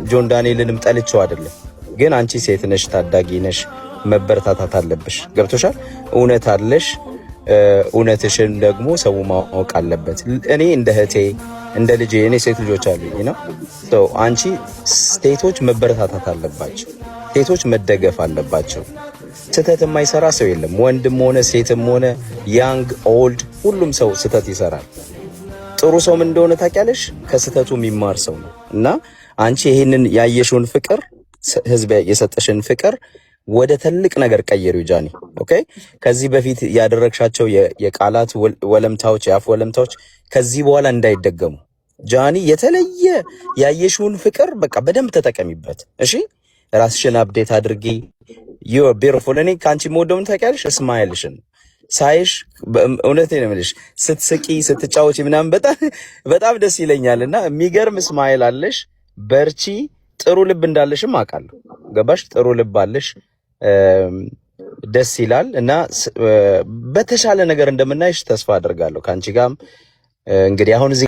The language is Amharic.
ጆን ዳንኤልንም ጠልቼው አይደለም፣ ግን አንቺ ሴት ነሽ፣ ታዳጊ ነሽ፣ መበረታታት አለብሽ። ገብቶሻል? እውነት አለሽ። እውነትሽን ደግሞ ሰው ማወቅ አለበት። እኔ እንደ እህቴ እንደ ልጄ እኔ ሴት ልጆች አሉኝ ነው። አንቺ ሴቶች መበረታታት አለባቸው። ሴቶች መደገፍ አለባቸው። ስህተት የማይሰራ ሰው የለም። ወንድም ሆነ ሴትም ሆነ ያንግ ኦልድ ሁሉም ሰው ስህተት ይሰራል። ጥሩ ሰው ምን እንደሆነ ታውቂያለሽ? ከስህተቱ የሚማር ሰው ነው። እና አንቺ ይሄንን ያየሽውን ፍቅር፣ ህዝብ የሰጠሽን ፍቅር ወደ ትልቅ ነገር ቀየሪው ጃኒ። ኦኬ። ከዚህ በፊት ያደረግሻቸው የቃላት ወለምታዎች፣ የአፍ ወለምታዎች ከዚህ በኋላ እንዳይደገሙ ጃኒ። የተለየ ያየሽውን ፍቅር በቃ በደንብ ተጠቀሚበት። እሺ፣ ራስሽን አፕዴት አድርጊ። ዩ አር ቢዩቲፉል። እኔ ካንቺ ሞደውን ታውቂያለሽ፣ ስማይልሽን ሳይሽ እውነቴን ነው የምልሽ፣ ስትስቂ ስትጫወቺ ምናምን በጣም ደስ ይለኛልና የሚገርም ስማይል አለሽ። በርቺ። ጥሩ ልብ እንዳለሽም አውቃለሁ። ገባሽ? ጥሩ ልብ አለሽ። ደስ ይላል እና በተሻለ ነገር እንደምናይሽ ተስፋ አደርጋለሁ። ካንቺ ጋርም እንግዲህ አሁን እዚህ